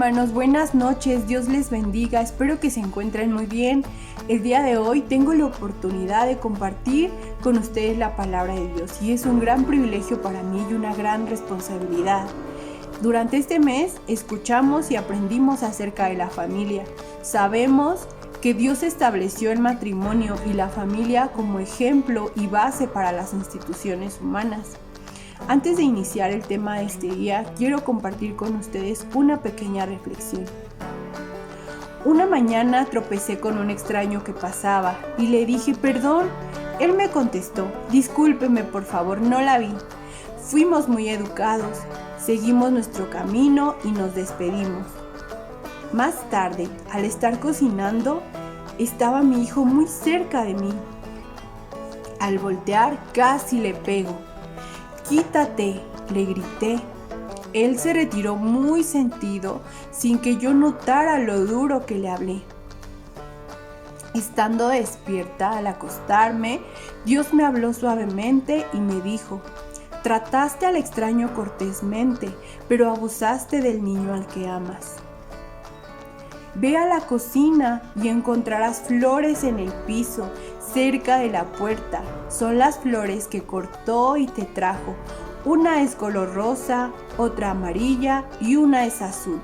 hermanos, buenas noches, Dios les bendiga, espero que se encuentren muy bien. El día de hoy tengo la oportunidad de compartir con ustedes la palabra de Dios y es un gran privilegio para mí y una gran responsabilidad. Durante este mes escuchamos y aprendimos acerca de la familia. Sabemos que Dios estableció el matrimonio y la familia como ejemplo y base para las instituciones humanas. Antes de iniciar el tema de este día, quiero compartir con ustedes una pequeña reflexión. Una mañana tropecé con un extraño que pasaba y le dije perdón. Él me contestó, discúlpeme por favor, no la vi. Fuimos muy educados, seguimos nuestro camino y nos despedimos. Más tarde, al estar cocinando, estaba mi hijo muy cerca de mí. Al voltear, casi le pego. «Quítate», le grité. Él se retiró muy sentido, sin que yo notara lo duro que le hablé. Estando despierta al acostarme, Dios me habló suavemente y me dijo: «Trataste al extraño cortésmente, pero abusaste del niño al que amas. Ve a la cocina y encontrarás flores en el piso, cerca de la puerta. Son las flores que cortó y te trajo. Una es color rosa, otra amarilla y una es azul.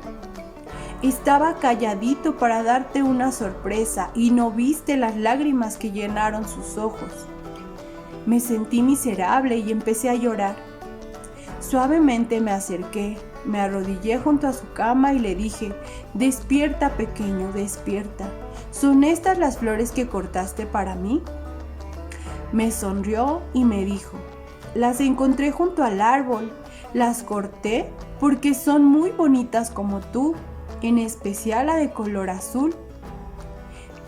Estaba calladito para darte una sorpresa y no viste las lágrimas que llenaron sus ojos». Me sentí miserable y empecé a llorar. Suavemente me acerqué, me arrodillé junto a su cama y le dije: «Despierta, pequeño, despierta. ¿Son estas las flores que cortaste para mí?». Me sonrió y me dijo: «Las encontré junto al árbol. Las corté porque son muy bonitas como tú, en especial la de color azul».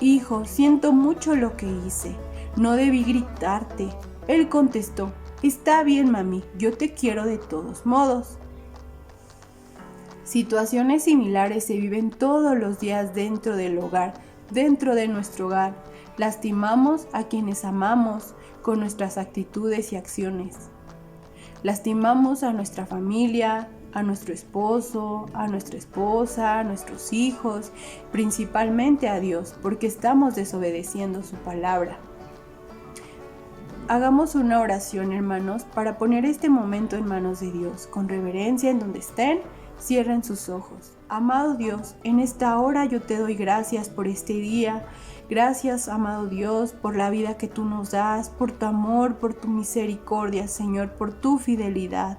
«Hijo, siento mucho lo que hice. No debí gritarte». Él contestó: «Está bien, mami, yo te quiero de todos modos». Situaciones similares se viven todos los días dentro del hogar, dentro de nuestro hogar. Lastimamos a quienes amamos con nuestras actitudes y acciones. Lastimamos a nuestra familia, a nuestro esposo, a nuestra esposa, a nuestros hijos, principalmente a Dios, porque estamos desobedeciendo su palabra. Hagamos una oración, hermanos, para poner este momento en manos de Dios, con reverencia en donde estén. Cierren sus ojos. Amado Dios, en esta hora yo te doy gracias por este día. Gracias, amado Dios, por la vida que tú nos das, por tu amor, por tu misericordia, Señor, por tu fidelidad.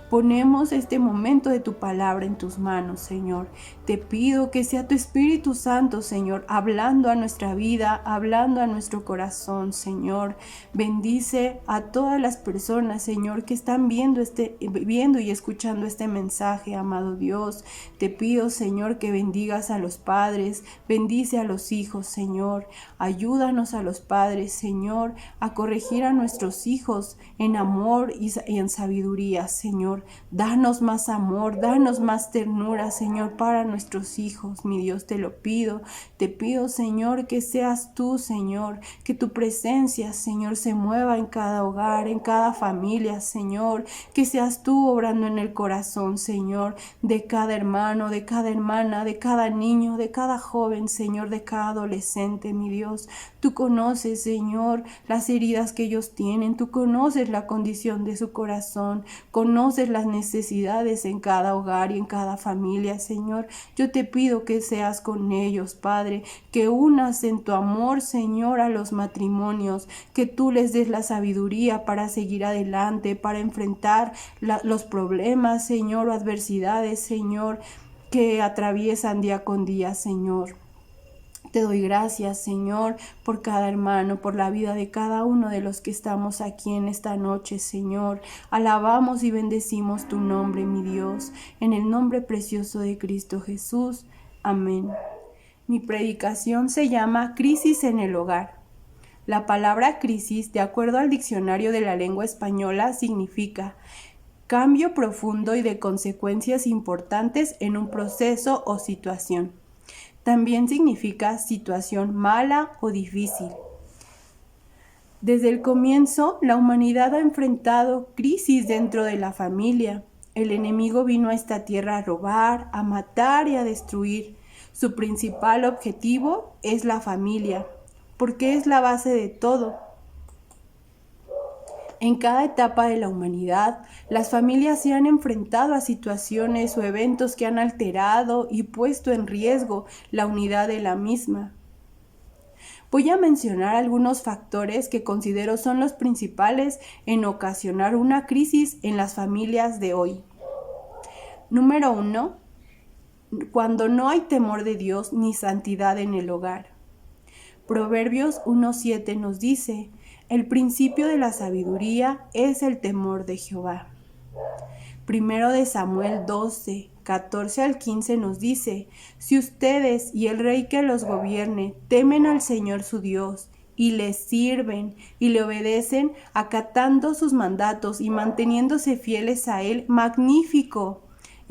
Ponemos este momento de tu palabra en tus manos, Señor. Te pido que sea tu Espíritu Santo, Señor, hablando a nuestra vida, hablando a nuestro corazón, Señor. Bendice a todas las personas, Señor, que están viendo y escuchando este mensaje, amado Dios. Te pido, Señor, que bendigas a los padres, bendice a los hijos, Señor. Ayúdanos a los padres, Señor, a corregir a nuestros hijos en amor y en sabiduría, Señor. Danos más amor, danos más ternura, Señor, para nuestros hijos. Mi Dios, te lo pido. Te pido, Señor, que seas tú, Señor, que tu presencia, Señor, se mueva en cada hogar, en cada familia, Señor, que seas tú obrando en el corazón, Señor, de cada hermano, de cada hermana, de cada niño, de cada joven, Señor, de cada adolescente, mi Dios. Tú conoces, Señor, las heridas que ellos tienen, tú conoces la condición de su corazón, conoces las necesidades en cada hogar y en cada familia, Señor. Yo te pido que seas con ellos, Padre, que unas en tu amor, Señor, a los matrimonios, que tú les des la sabiduría para seguir adelante, para enfrentar los problemas, Señor, o adversidades, Señor, que atraviesan día con día, Señor. Te doy gracias, Señor, por cada hermano, por la vida de cada uno de los que estamos aquí en esta noche, Señor. Alabamos y bendecimos tu nombre, mi Dios, en el nombre precioso de Cristo Jesús. Amén. Mi predicación se llama Crisis en el hogar. La palabra crisis, de acuerdo al diccionario de la lengua española, significa cambio profundo y de consecuencias importantes en un proceso o situación. También significa situación mala o difícil. Desde el comienzo, la humanidad ha enfrentado crisis dentro de la familia, El enemigo vino a esta tierra a robar, a matar y a destruir. Su principal objetivo es la familia, porque es la base de todo. En cada etapa de la humanidad, las familias se han enfrentado a situaciones o eventos que han alterado y puesto en riesgo la unidad de la misma. Voy a mencionar algunos factores que considero son los principales en ocasionar una crisis en las familias de hoy. Número 1. Cuando no hay temor de Dios ni santidad en el hogar. Proverbios 1:7 nos dice: el principio de la sabiduría es el temor de Jehová. Primero de Samuel 12:14-15 nos dice: si ustedes y el rey que los gobierne temen al Señor su Dios, y le sirven y le obedecen, acatando sus mandatos y manteniéndose fieles a él, magnífico.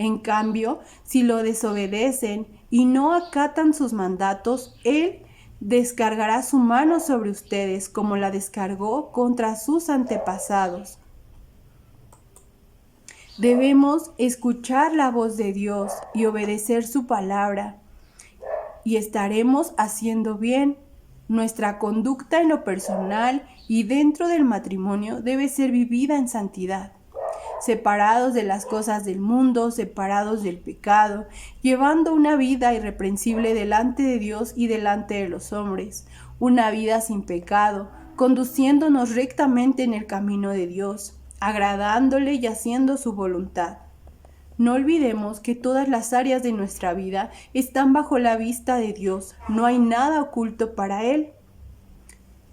En cambio, si lo desobedecen y no acatan sus mandatos, él descargará su mano sobre ustedes como la descargó contra sus antepasados. Debemos escuchar la voz de Dios y obedecer su palabra, y estaremos haciendo bien. Nuestra conducta en lo personal y dentro del matrimonio debe ser vivida en santidad, separados de las cosas del mundo, separados del pecado, llevando una vida irreprensible delante de Dios y delante de los hombres, una vida sin pecado, conduciéndonos rectamente en el camino de Dios, agradándole y haciendo su voluntad. No olvidemos que todas las áreas de nuestra vida están bajo la vista de Dios, no hay nada oculto para Él.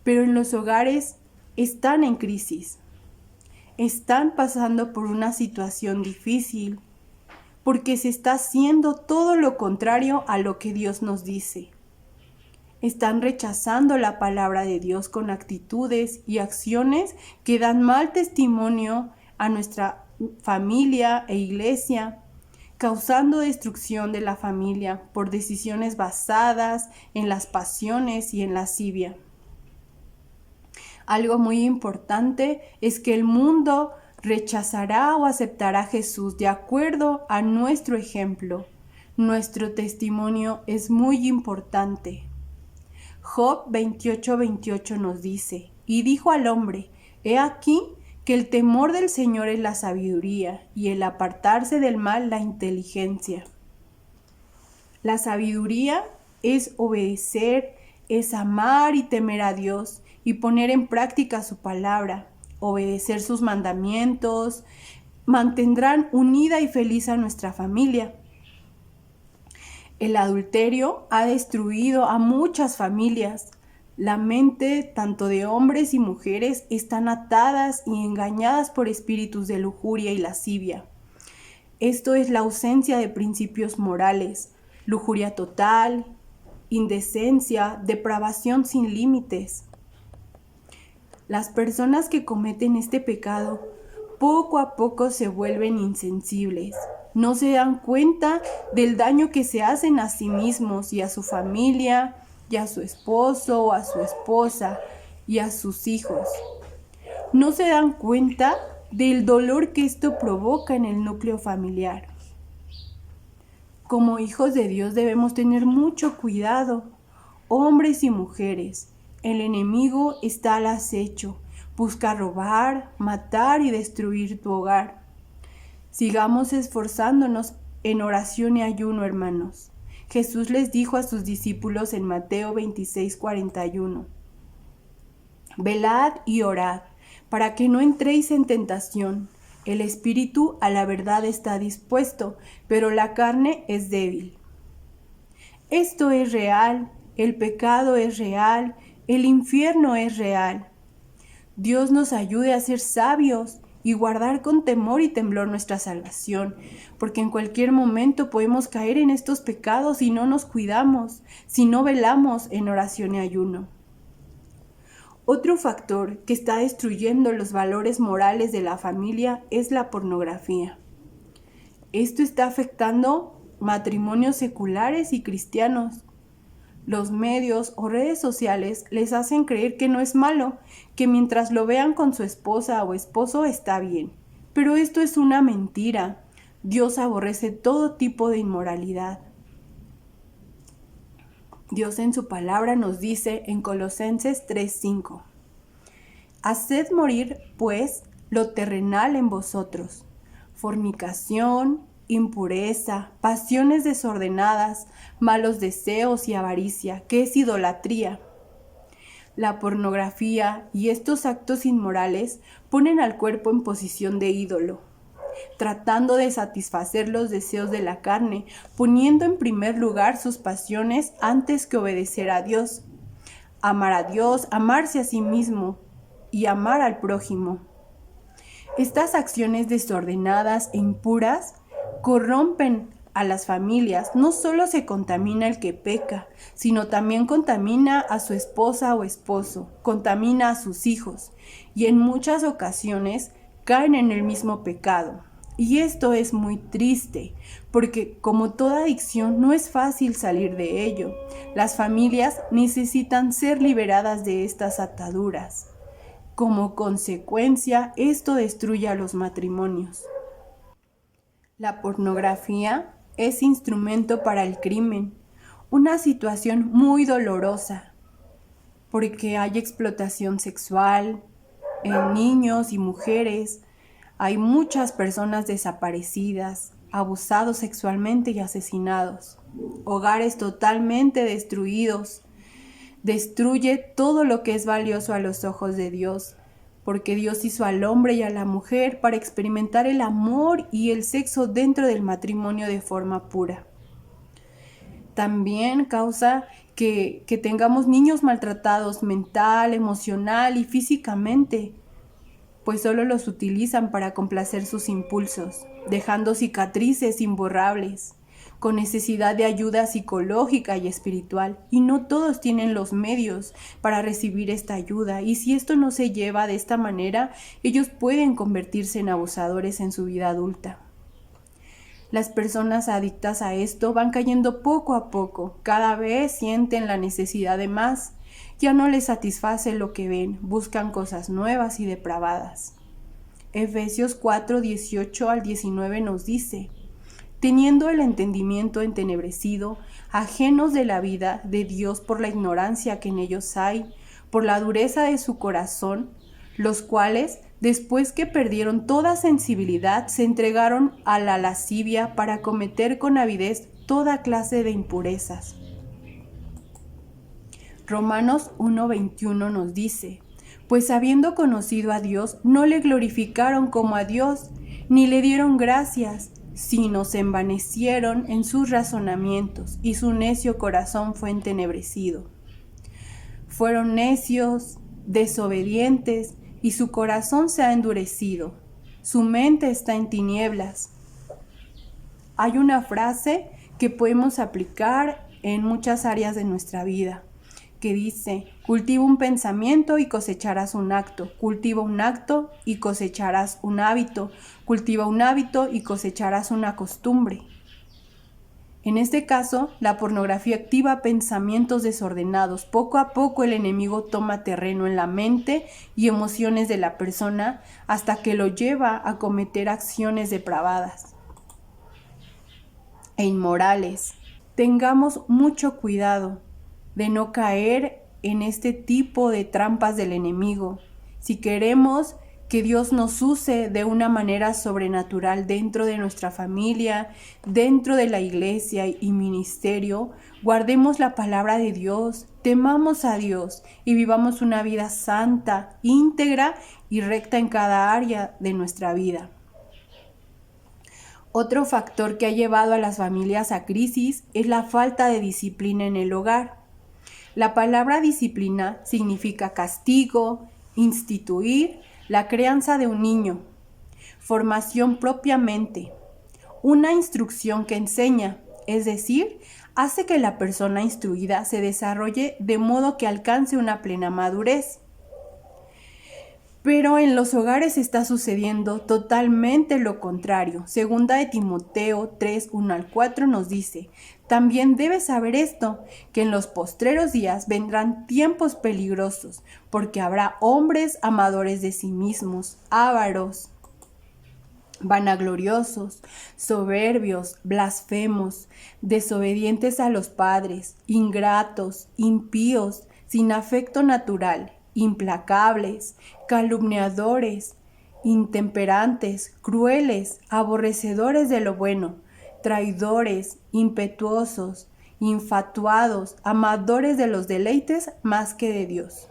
Pero en los hogares están en crisis. Están pasando por una situación difícil, porque se está haciendo todo lo contrario a lo que Dios nos dice. Están rechazando la palabra de Dios con actitudes y acciones que dan mal testimonio a nuestra familia e iglesia, causando destrucción de la familia por decisiones basadas en las pasiones y en la lascivia. Algo muy importante es que el mundo rechazará o aceptará a Jesús de acuerdo a nuestro ejemplo. Nuestro testimonio es muy importante. Job 28:28 nos dice: y dijo al hombre: he aquí que el temor del Señor es la sabiduría, y el apartarse del mal la inteligencia. La sabiduría es obedecer, es amar y temer a Dios, y poner en práctica su palabra, obedecer sus mandamientos, mantendrán unida y feliz a nuestra familia. El adulterio ha destruido a muchas familias. La mente, tanto de hombres y mujeres, están atadas y engañadas por espíritus de lujuria y lascivia. Esto es la ausencia de principios morales, lujuria total, indecencia, depravación sin límites. Las personas que cometen este pecado poco a poco se vuelven insensibles. No se dan cuenta del daño que se hacen a sí mismos y a su familia, y a su esposo o a su esposa y a sus hijos. No se dan cuenta del dolor que esto provoca en el núcleo familiar. Como hijos de Dios debemos tener mucho cuidado, hombres y mujeres. El enemigo está al acecho, busca robar, matar y destruir tu hogar. Sigamos esforzándonos en oración y ayuno, hermanos. Jesús les dijo a sus discípulos en Mateo 26:41: velad y orad, para que no entréis en tentación. El espíritu a la verdad está dispuesto, pero la carne es débil. Esto es real, el pecado es real, el infierno es real. Dios nos ayude a ser sabios y guardar con temor y temblor nuestra salvación, porque en cualquier momento podemos caer en estos pecados si no nos cuidamos, si no velamos en oración y ayuno. Otro factor que está destruyendo los valores morales de la familia es la pornografía. Esto está afectando matrimonios seculares y cristianos. Los medios o redes sociales les hacen creer que no es malo, que mientras lo vean con su esposa o esposo está bien. Pero esto es una mentira. Dios aborrece todo tipo de inmoralidad. Dios en su palabra nos dice en Colosenses 3:5: Haced morir, pues, lo terrenal en vosotros: fornicación, impureza, pasiones desordenadas, malos deseos y avaricia, que es idolatría. La pornografía y estos actos inmorales ponen al cuerpo en posición de ídolo, tratando de satisfacer los deseos de la carne, poniendo en primer lugar sus pasiones antes que obedecer a Dios. Amar a Dios, amarse a sí mismo y amar al prójimo. Estas acciones desordenadas e impuras corrompen a las familias. No solo se contamina el que peca, sino también contamina a su esposa o esposo, contamina a sus hijos, y en muchas ocasiones caen en el mismo pecado. Y esto es muy triste, porque como toda adicción no es fácil salir de ello. Las familias necesitan ser liberadas de estas ataduras. Como consecuencia, esto destruye a los matrimonios. La pornografía es instrumento para el crimen, una situación muy dolorosa, porque hay explotación sexual en niños y mujeres, hay muchas personas desaparecidas, abusados sexualmente y asesinados, hogares totalmente destruidos. Destruye todo lo que es valioso a los ojos de Dios, porque Dios hizo al hombre y a la mujer para experimentar el amor y el sexo dentro del matrimonio de forma pura. También causa que tengamos niños maltratados mental, emocional y físicamente, pues solo los utilizan para complacer sus impulsos, dejando cicatrices imborrables, con necesidad de ayuda psicológica y espiritual, y no todos tienen los medios para recibir esta ayuda, y si esto no se lleva de esta manera, ellos pueden convertirse en abusadores en su vida adulta. Las personas adictas a esto van cayendo poco a poco, cada vez sienten la necesidad de más, ya no les satisface lo que ven, buscan cosas nuevas y depravadas. Efesios 4:18 al 19 nos dice: teniendo el entendimiento entenebrecido, ajenos de la vida de Dios por la ignorancia que en ellos hay, por la dureza de su corazón, los cuales, después que perdieron toda sensibilidad, se entregaron a la lascivia para cometer con avidez toda clase de impurezas. Romanos 1:21 nos dice: pues habiendo conocido a Dios, no le glorificaron como a Dios, ni le dieron gracias, sino se envanecieron en sus razonamientos, y su necio corazón fue entenebrecido. Fueron necios, desobedientes, y su corazón se ha endurecido. Su mente está en tinieblas. Hay una frase que podemos aplicar en muchas áreas de nuestra vida, que dice: cultiva un pensamiento y cosecharás un acto, cultiva un acto y cosecharás un hábito, cultiva un hábito y cosecharás una costumbre. En este caso, la pornografía activa pensamientos desordenados. Poco a poco el enemigo toma terreno en la mente y emociones de la persona hasta que lo lleva a cometer acciones depravadas e inmorales. Tengamos mucho cuidado de no caer en este tipo de trampas del enemigo. Si queremos que Dios nos use de una manera sobrenatural dentro de nuestra familia, dentro de la iglesia y ministerio, guardemos la palabra de Dios, temamos a Dios y vivamos una vida santa, íntegra y recta en cada área de nuestra vida. Otro factor que ha llevado a las familias a crisis es la falta de disciplina en el hogar. La palabra disciplina significa castigo, instituir, la crianza de un niño, formación propiamente, una instrucción que enseña, es decir, hace que la persona instruida se desarrolle de modo que alcance una plena madurez. Pero en los hogares está sucediendo totalmente lo contrario. Segunda de Timoteo 3:1-4 nos dice: también debes saber esto, que en los postreros días vendrán tiempos peligrosos, porque habrá hombres amadores de sí mismos, ávaros, vanagloriosos, soberbios, blasfemos, desobedientes a los padres, ingratos, impíos, sin afecto natural, implacables, calumniadores, intemperantes, crueles, aborrecedores de lo bueno, traidores, impetuosos, infatuados, amadores de los deleites más que de Dios.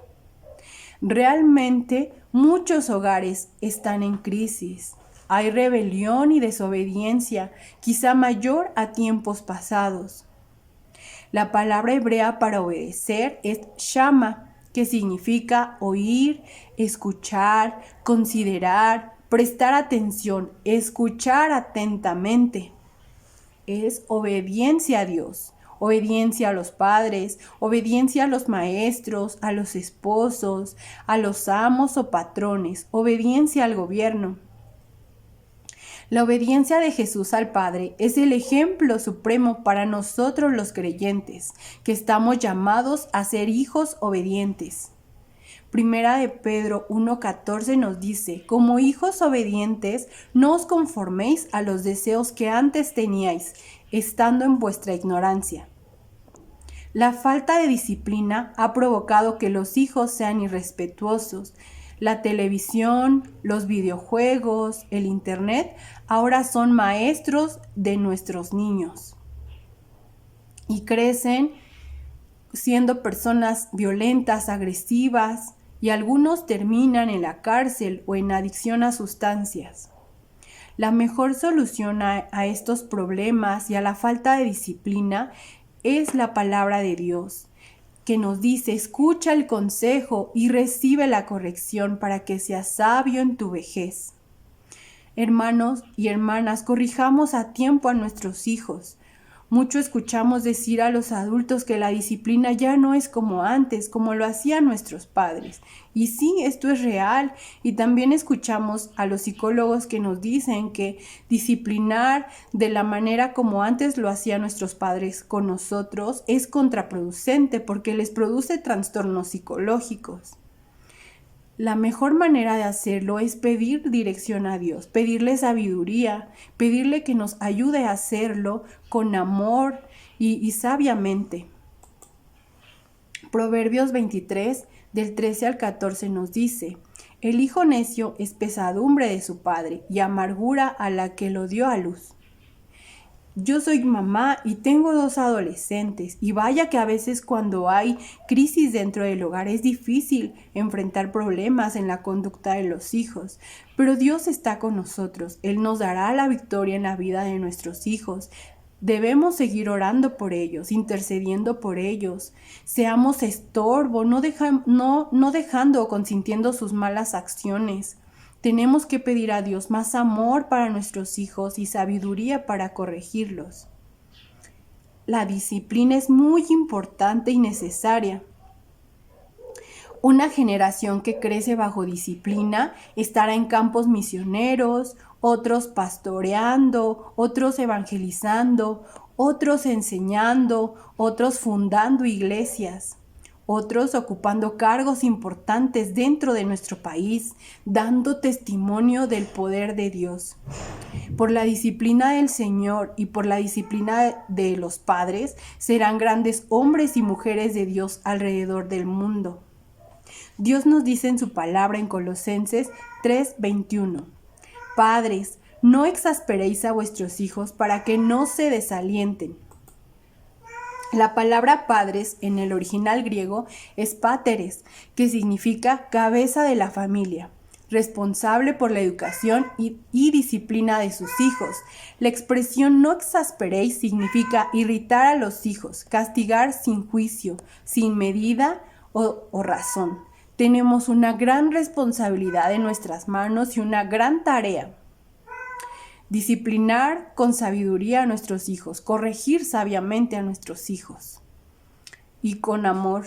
Realmente muchos hogares están en crisis. Hay rebelión y desobediencia, quizá mayor a tiempos pasados. La palabra hebrea para obedecer es shama, que significa oír, escuchar, considerar, prestar atención, escuchar atentamente. Es obediencia a Dios, obediencia a los padres, obediencia a los maestros, a los esposos, a los amos o patrones, obediencia al gobierno. La obediencia de Jesús al Padre es el ejemplo supremo para nosotros los creyentes, que estamos llamados a ser hijos obedientes. Primera de Pedro 1:14 nos dice, como hijos obedientes, no os conforméis a los deseos que antes teníais, estando en vuestra ignorancia. La falta de disciplina ha provocado que los hijos sean irrespetuosos. La televisión, los videojuegos, el internet, ahora son maestros de nuestros niños. Y crecen siendo personas violentas, agresivas, y algunos terminan en la cárcel o en adicción a sustancias. La mejor solución a estos problemas y a la falta de disciplina es la palabra de Dios, que nos dice, escucha el consejo y recibe la corrección para que seas sabio en tu vejez. Hermanos y hermanas, corrijamos a tiempo a nuestros hijos. Mucho escuchamos decir a los adultos que la disciplina ya no es como antes, como lo hacían nuestros padres. Y sí, esto es real. Y también escuchamos a los psicólogos que nos dicen que disciplinar de la manera como antes lo hacían nuestros padres con nosotros es contraproducente porque les produce trastornos psicológicos. La mejor manera de hacerlo es pedir dirección a Dios, pedirle sabiduría, pedirle que nos ayude a hacerlo con amor y sabiamente. Proverbios 23, del 13 al 14 nos dice, el hijo necio es pesadumbre de su padre y amargura a la que lo dio a luz. Yo soy mamá y tengo 2 adolescentes y vaya que a veces cuando hay crisis dentro del hogar es difícil enfrentar problemas en la conducta de los hijos, pero Dios está con nosotros, Él nos dará la victoria en la vida de nuestros hijos. Debemos seguir orando por ellos, intercediendo por ellos. Seamos estorbo, no dejando o consintiendo sus malas acciones. Tenemos que pedir a Dios más amor para nuestros hijos y sabiduría para corregirlos. La disciplina es muy importante y necesaria. Una generación que crece bajo disciplina estará en campos misioneros, otros pastoreando, otros evangelizando, otros enseñando, otros fundando iglesias. Otros ocupando cargos importantes dentro de nuestro país, dando testimonio del poder de Dios. Por la disciplina del Señor y por la disciplina de los padres, serán grandes hombres y mujeres de Dios alrededor del mundo. Dios nos dice en su palabra en Colosenses 3:21, Padres, no exasperéis a vuestros hijos para que no se desalienten. La palabra padres en el original griego es páteres, que significa cabeza de la familia, responsable por la educación y disciplina de sus hijos. La expresión no exasperéis significa irritar a los hijos, castigar sin juicio, sin medida o razón. Tenemos una gran responsabilidad en nuestras manos y una gran tarea. Disciplinar con sabiduría a nuestros hijos, corregir sabiamente a nuestros hijos y con amor.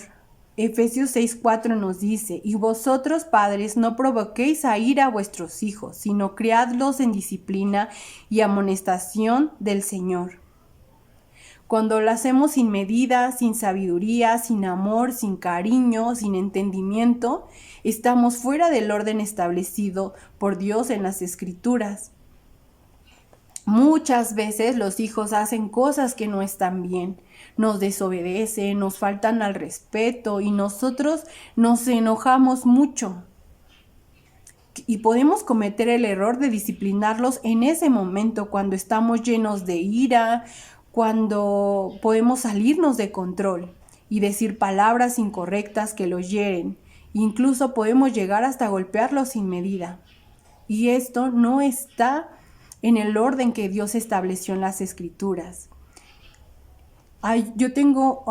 Efesios 6:4 nos dice, y vosotros padres no provoquéis a ira a vuestros hijos, sino criadlos en disciplina y amonestación del Señor. Cuando lo hacemos sin medida, sin sabiduría, sin amor, sin cariño, sin entendimiento, estamos fuera del orden establecido por Dios en las Escrituras. Muchas veces los hijos hacen cosas que no están bien, nos desobedecen, nos faltan al respeto y nosotros nos enojamos mucho. Y podemos cometer el error de disciplinarlos en ese momento cuando estamos llenos de ira, cuando podemos salirnos de control y decir palabras incorrectas que los hieren. Incluso podemos llegar hasta golpearlos sin medida. Y esto no está en el orden que Dios estableció en las Escrituras. Yo tengo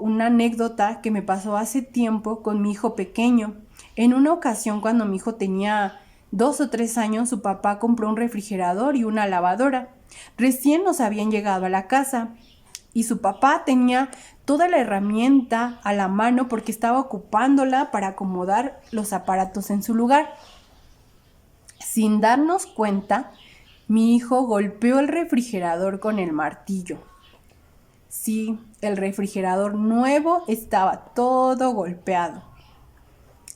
una anécdota que me pasó hace tiempo con mi hijo pequeño. En una ocasión, cuando mi hijo tenía 2 o 3 años, su papá compró un refrigerador y una lavadora. Recién nos habían llegado a la casa y su papá tenía toda la herramienta a la mano porque estaba ocupándola para acomodar los aparatos en su lugar. Sin darnos cuenta, mi hijo golpeó el refrigerador con el martillo. Sí, el refrigerador nuevo estaba todo golpeado.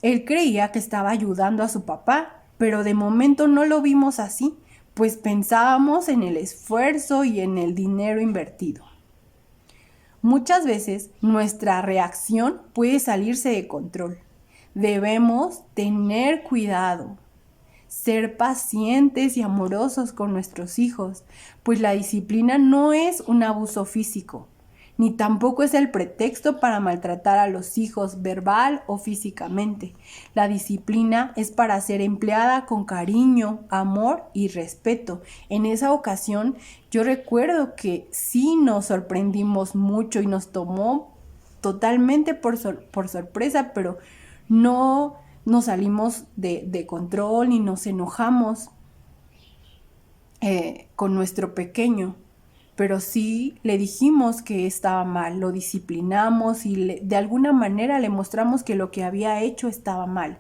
Él creía que estaba ayudando a su papá, pero de momento no lo vimos así, pues pensábamos en el esfuerzo y en el dinero invertido. Muchas veces nuestra reacción puede salirse de control. Debemos tener cuidado, ser pacientes y amorosos con nuestros hijos, pues la disciplina no es un abuso físico, ni tampoco es el pretexto para maltratar a los hijos verbal o físicamente. La disciplina es para ser empleada con cariño, amor y respeto. En esa ocasión yo recuerdo que sí nos sorprendimos mucho y nos tomó totalmente por sorpresa, pero no nos salimos de control y nos enojamos con nuestro pequeño. Pero sí le dijimos que estaba mal, lo disciplinamos y de alguna manera le mostramos que lo que había hecho estaba mal.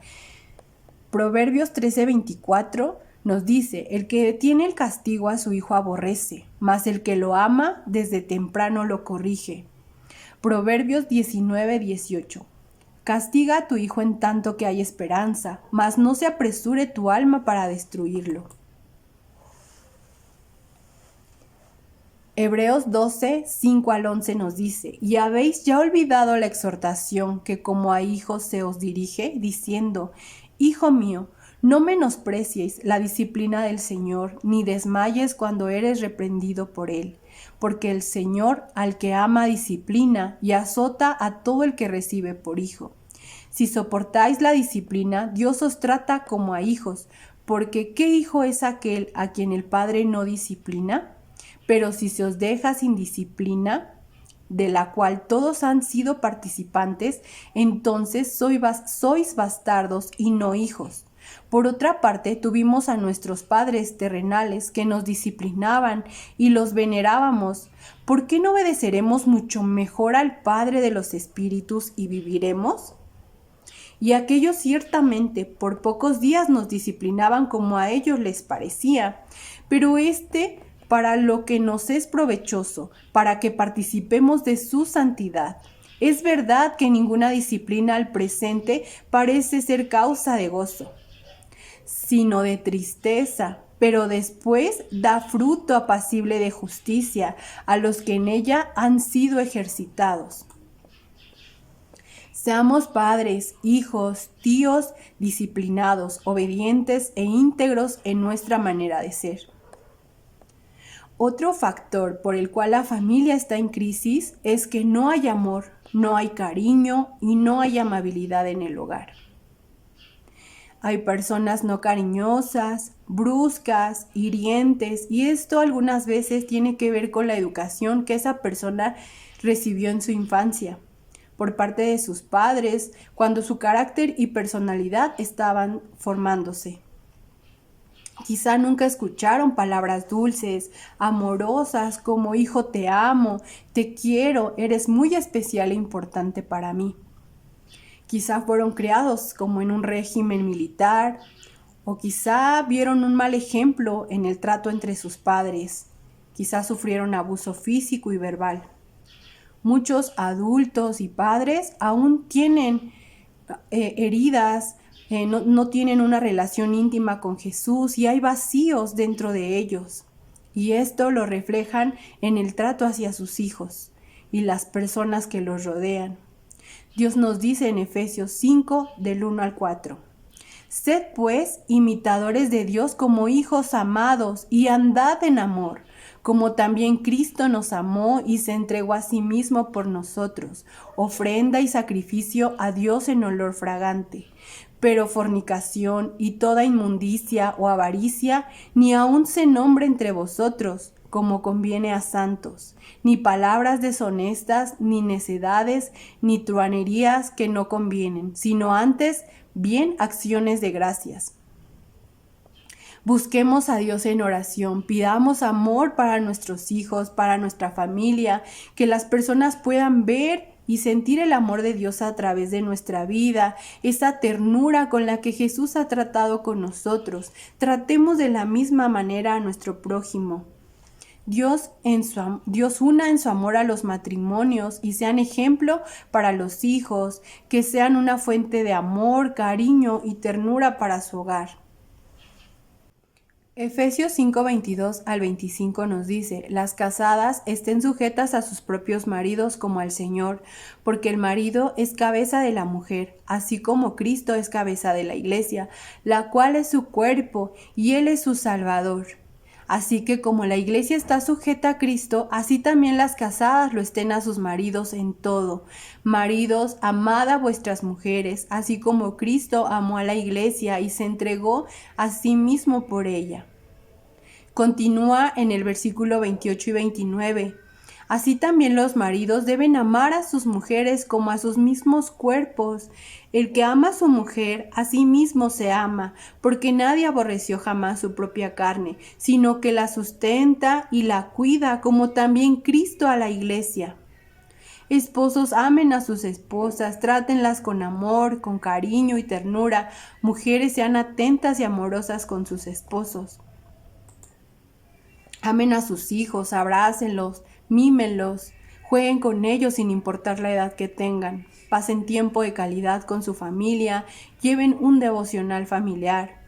Proverbios 13:24 nos dice: el que detiene el castigo a su hijo aborrece, mas el que lo ama desde temprano lo corrige. Proverbios 19:18. Castiga a tu hijo en tanto que hay esperanza, mas no se apresure tu alma para destruirlo. Hebreos 12:5-11 nos dice: y habéis ya olvidado la exhortación que como a hijos se os dirige, diciendo: hijo mío, no menosprecies la disciplina del Señor, ni desmayes cuando eres reprendido por él, porque el Señor al que ama disciplina y azota a todo el que recibe por hijo. Si soportáis la disciplina, Dios os trata como a hijos, porque ¿qué hijo es aquel a quien el Padre no disciplina? Pero si se os deja sin disciplina, de la cual todos han sido participantes, entonces sois bastardos y no hijos. Por otra parte, tuvimos a nuestros padres terrenales que nos disciplinaban y los venerábamos. ¿Por qué no obedeceremos mucho mejor al Padre de los Espíritus y viviremos? Y aquellos ciertamente por pocos días nos disciplinaban como a ellos les parecía, pero para lo que nos es provechoso, para que participemos de su santidad. Es verdad que ninguna disciplina al presente parece ser causa de gozo, sino de tristeza, pero después da fruto apacible de justicia a los que en ella han sido ejercitados. Seamos padres, hijos, tíos, disciplinados, obedientes e íntegros en nuestra manera de ser. Otro factor por el cual la familia está en crisis es que no hay amor, no hay cariño y no hay amabilidad en el hogar. Hay personas no cariñosas, bruscas, hirientes, y esto algunas veces tiene que ver con la educación que esa persona recibió en su infancia por parte de sus padres cuando su carácter y personalidad estaban formándose. Quizá nunca escucharon palabras dulces, amorosas, como hijo te amo, te quiero, eres muy especial e importante para mí. Quizá fueron criados como en un régimen militar, o quizá vieron un mal ejemplo en el trato entre sus padres. Quizá sufrieron abuso físico y verbal. Muchos adultos y padres aún tienen heridas, no tienen una relación íntima con Jesús y hay vacíos dentro de ellos. y esto lo reflejan en el trato hacia sus hijos y las personas que los rodean. Dios nos dice en Efesios 5, del 1 al 4. Sed pues imitadores de Dios como hijos amados y andad en amor, como también Cristo nos amó y se entregó a sí mismo por nosotros, ofrenda y sacrificio a Dios en olor fragante. Pero fornicación y toda inmundicia o avaricia ni aun se nombre entre vosotros, como conviene a santos, ni palabras deshonestas, ni necedades, ni truanerías que no convienen, sino antes bien acciones de gracias. Busquemos a Dios en oración, pidamos amor para nuestros hijos, para nuestra familia, que las personas puedan ver y sentir el amor de Dios a través de nuestra vida, esa ternura con la que Jesús ha tratado con nosotros. Tratemos de la misma manera a nuestro prójimo. Dios una en su amor a los matrimonios y sean ejemplo para los hijos, que sean una fuente de amor, cariño y ternura para su hogar. Efesios 5, 22 al 25 nos dice: las casadas estén sujetas a sus propios maridos como al Señor, porque el marido es cabeza de la mujer, así como Cristo es cabeza de la iglesia, la cual es su cuerpo y Él es su Salvador. Así que como la iglesia está sujeta a Cristo, así también las casadas lo estén a sus maridos en todo. Maridos, amad a vuestras mujeres, así como Cristo amó a la iglesia y se entregó a sí mismo por ella. Continúa en el versículo 28 y 29. Así también los maridos deben amar a sus mujeres como a sus mismos cuerpos. El que ama a su mujer, a sí mismo se ama, porque nadie aborreció jamás su propia carne, sino que la sustenta y la cuida, como también Cristo a la iglesia. Esposos, amen a sus esposas, trátenlas con amor, con cariño y ternura. Mujeres, sean atentas y amorosas con sus esposos. Amen a sus hijos, abrácenlos, mímenlos, jueguen con ellos sin importar la edad que tengan, pasen tiempo de calidad con su familia, lleven un devocional familiar.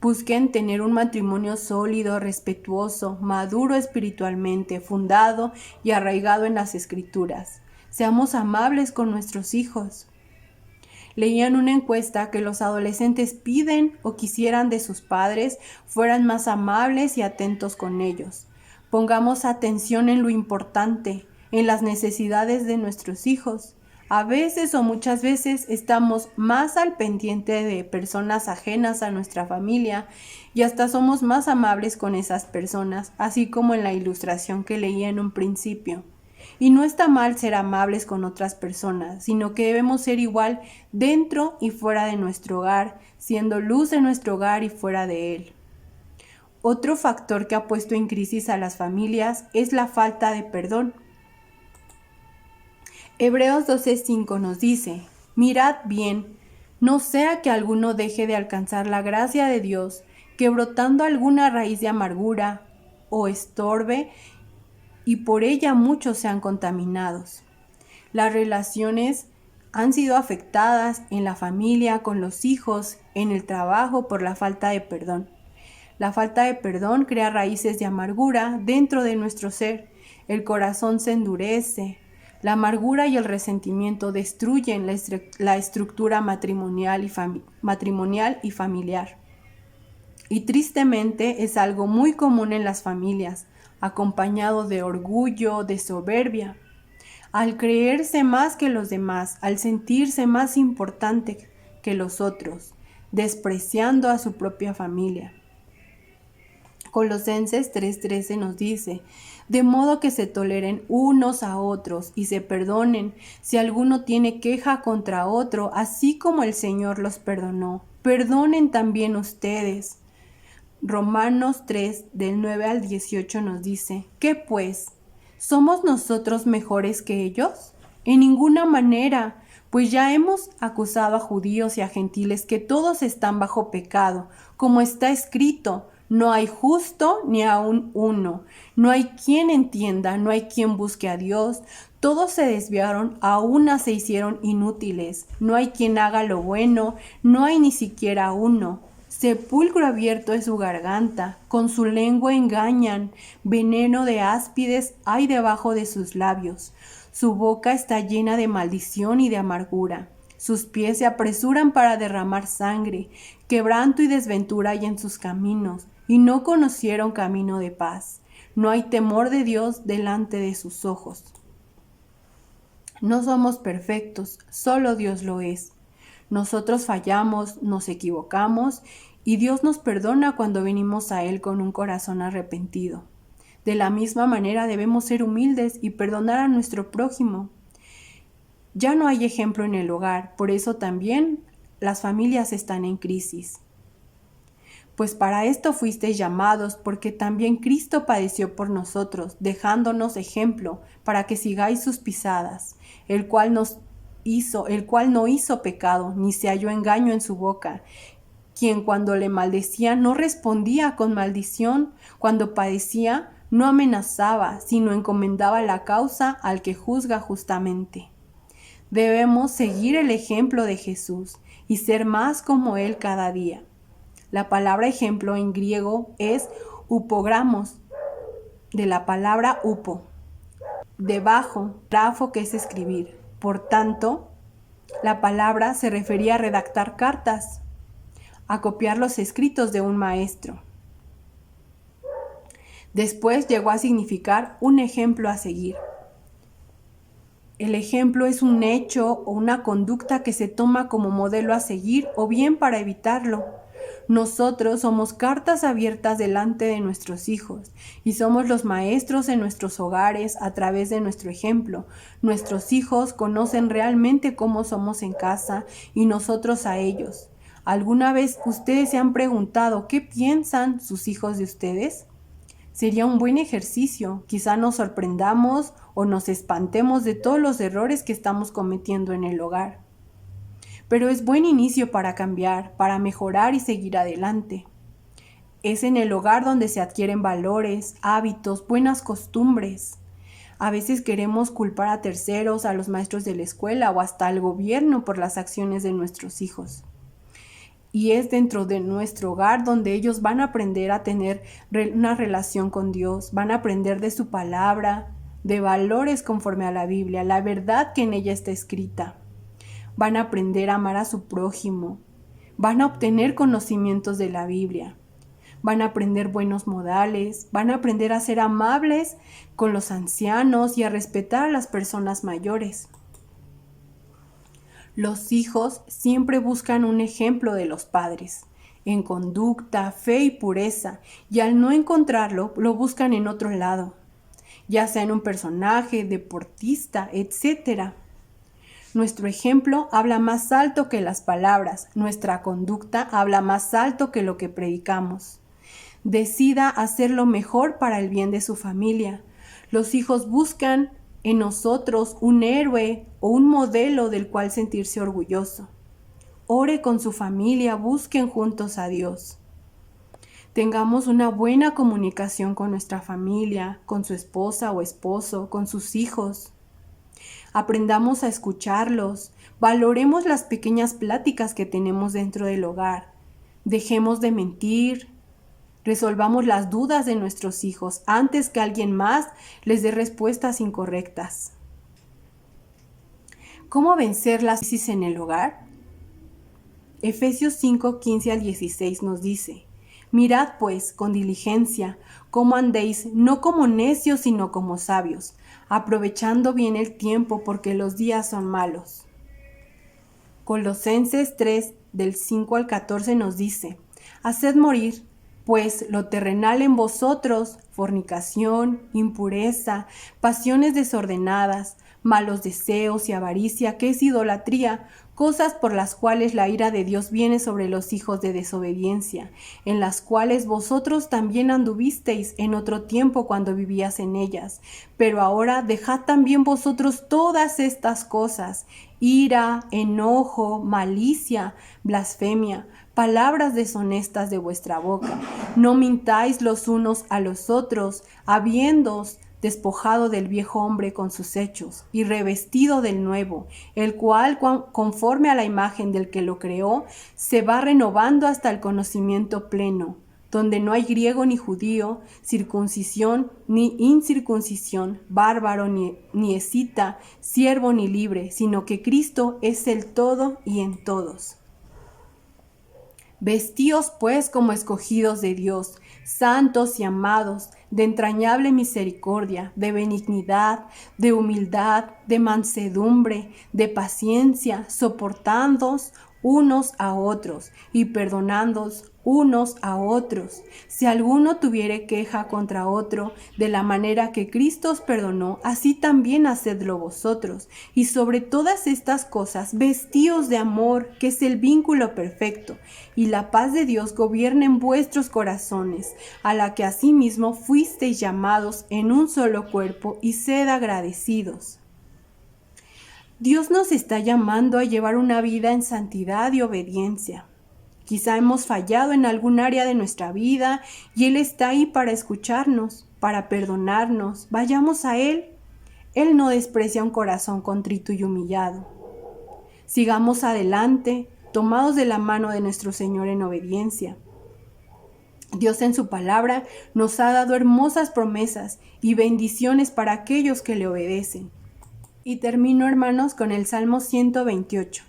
Busquen tener un matrimonio sólido, respetuoso, maduro espiritualmente, fundado y arraigado en las Escrituras. Seamos amables con nuestros hijos. Leían una encuesta que los adolescentes piden o quisieran de sus padres fueran más amables y atentos con ellos. Pongamos atención en lo importante, en las necesidades de nuestros hijos. A veces o muchas veces estamos más al pendiente de personas ajenas a nuestra familia y hasta somos más amables con esas personas, así como en la ilustración que leí en un principio. Y no está mal ser amables con otras personas, sino que debemos ser igual dentro y fuera de nuestro hogar, siendo luz en nuestro hogar y fuera de él. Otro factor que ha puesto en crisis a las familias es la falta de perdón. Hebreos 12:5 nos dice: mirad bien, no sea que alguno deje de alcanzar la gracia de Dios, que brotando alguna raíz de amargura o estorbe, y por ella muchos sean contaminados. Las relaciones han sido afectadas en la familia, con los hijos, en el trabajo por la falta de perdón. La falta de perdón crea raíces de amargura dentro de nuestro ser. El corazón se endurece. La amargura y el resentimiento destruyen la estructura matrimonial y familiar. Y tristemente es algo muy común en las familias, acompañado de orgullo, de soberbia. Al creerse más que los demás, al sentirse más importante que los otros, despreciando a su propia familia. Colosenses 3:13 nos dice: de modo que se toleren unos a otros y se perdonen si alguno tiene queja contra otro, así como el Señor los perdonó. Perdonen también ustedes. Romanos 3, del 9 al 18 nos dice: ¿qué pues? ¿Somos nosotros mejores que ellos? En ninguna manera, pues ya hemos acusado a judíos y a gentiles que todos están bajo pecado, como está escrito: no hay justo ni aun uno, no hay quien entienda, no hay quien busque a Dios, todos se desviaron, a una se hicieron inútiles, no hay quien haga lo bueno, no hay ni siquiera uno. Sepulcro abierto es su garganta, con su lengua engañan, veneno de áspides hay debajo de sus labios. Su boca está llena de maldición y de amargura. Sus pies se apresuran para derramar sangre, quebranto y desventura hay en sus caminos, y no conocieron camino de paz. No hay temor de Dios delante de sus ojos. No somos perfectos, solo Dios lo es. Nosotros fallamos, nos equivocamos y Dios nos perdona cuando venimos a Él con un corazón arrepentido. De la misma manera debemos ser humildes y perdonar a nuestro prójimo. Ya no hay ejemplo en el hogar, por eso también las familias están en crisis. Pues para esto fuisteis llamados, porque también Cristo padeció por nosotros, dejándonos ejemplo, para que sigáis sus pisadas, el cual no hizo pecado, ni se halló engaño en su boca, quien cuando le maldecía no respondía con maldición, cuando padecía no amenazaba, sino encomendaba la causa al que juzga justamente. Debemos seguir el ejemplo de Jesús y ser más como Él cada día. La palabra ejemplo en griego es upogramos, de la palabra upo. Debajo, grafo, que es escribir. Por tanto, la palabra se refería a redactar cartas, a copiar los escritos de un maestro. Después llegó a significar un ejemplo a seguir. El ejemplo es un hecho o una conducta que se toma como modelo a seguir o bien para evitarlo. Nosotros somos cartas abiertas delante de nuestros hijos y somos los maestros en nuestros hogares a través de nuestro ejemplo. Nuestros hijos conocen realmente cómo somos en casa y nosotros a ellos. ¿Alguna vez ustedes se han preguntado qué piensan sus hijos de ustedes? Sería un buen ejercicio. Quizá nos sorprendamos o nos espantemos de todos los errores que estamos cometiendo en el hogar. Pero es buen inicio para cambiar, para mejorar y seguir adelante. Es en el hogar donde se adquieren valores, hábitos, buenas costumbres. A veces queremos culpar a terceros, a los maestros de la escuela o hasta al gobierno por las acciones de nuestros hijos. Y es dentro de nuestro hogar donde ellos van a aprender a tener una relación con Dios, van a aprender de su palabra, de valores conforme a la Biblia, la verdad que en ella está escrita. Van a aprender a amar a su prójimo, van a obtener conocimientos de la Biblia, van a aprender buenos modales, van a aprender a ser amables con los ancianos y a respetar a las personas mayores. Los hijos siempre buscan un ejemplo de los padres, en conducta, fe y pureza, y al no encontrarlo, lo buscan en otro lado, ya sea en un personaje, deportista, etc. Nuestro ejemplo habla más alto que las palabras, nuestra conducta habla más alto que lo que predicamos. Decida hacer lo mejor para el bien de su familia. Los hijos buscan en nosotros un héroe o un modelo del cual sentirse orgulloso. Ore con su familia, busquen juntos a Dios. Tengamos una buena comunicación con nuestra familia, con su esposa o esposo, con sus hijos. Aprendamos a escucharlos, valoremos las pequeñas pláticas que tenemos dentro del hogar. Dejemos de mentir, resolvamos las dudas de nuestros hijos antes que alguien más les dé respuestas incorrectas. ¿Cómo vencer las crisis en el hogar? Efesios 5, 15 al 16 nos dice: Mirad pues con diligencia cómo andéis, no como necios, sino como sabios, aprovechando bien el tiempo porque los días son malos. Colosenses 3, del 5 al 14 nos dice: Haced morir, pues, lo terrenal en vosotros, fornicación, impureza, pasiones desordenadas, malos deseos y avaricia, que es idolatría, cosas por las cuales la ira de Dios viene sobre los hijos de desobediencia, en las cuales vosotros también anduvisteis en otro tiempo cuando vivías en ellas. Pero ahora dejad también vosotros todas estas cosas: ira, enojo, malicia, blasfemia, palabras deshonestas de vuestra boca. No mintáis los unos a los otros, habiéndoos despojado del viejo hombre con sus hechos, y revestido del nuevo, el cual, conforme a la imagen del que lo creó, se va renovando hasta el conocimiento pleno, donde no hay griego ni judío, circuncisión ni incircuncisión, bárbaro ni escita, siervo ni libre, sino que Cristo es el todo y en todos. Vestíos pues como escogidos de Dios, santos y amados, de entrañable misericordia, de benignidad, de humildad, de mansedumbre, de paciencia, soportándoos unos a otros y perdonándoos unos a otros. Si alguno tuviere queja contra otro, de la manera que Cristo os perdonó, así también hacedlo vosotros. Y sobre todas estas cosas, vestíos de amor, que es el vínculo perfecto, y la paz de Dios gobierne en vuestros corazones, a la que asimismo fuisteis llamados en un solo cuerpo, y sed agradecidos. Dios nos está llamando a llevar una vida en santidad y obediencia. Quizá hemos fallado en algún área de nuestra vida y Él está ahí para escucharnos, para perdonarnos. Vayamos a Él. Él no desprecia un corazón contrito y humillado. Sigamos adelante, tomados de la mano de nuestro Señor en obediencia. Dios en su palabra nos ha dado hermosas promesas y bendiciones para aquellos que le obedecen. Y termino, hermanos, con el Salmo 128.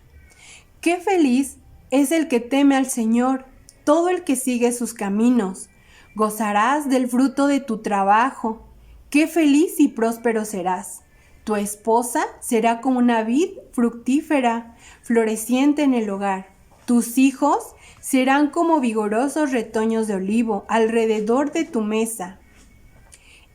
¡Qué feliz es el que teme al Señor, todo el que sigue sus caminos! Gozarás del fruto de tu trabajo. ¡Qué feliz y próspero serás! Tu esposa será como una vid fructífera, floreciente en el hogar. Tus hijos serán como vigorosos retoños de olivo alrededor de tu mesa.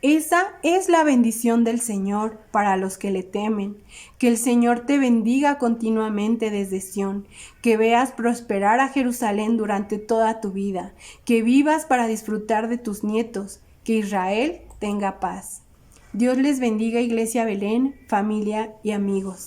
Esa es la bendición del Señor para los que le temen. Que el Señor te bendiga continuamente desde Sión, que veas prosperar a Jerusalén durante toda tu vida, que vivas para disfrutar de tus nietos, que Israel tenga paz. Dios les bendiga, Iglesia Belén, familia y amigos.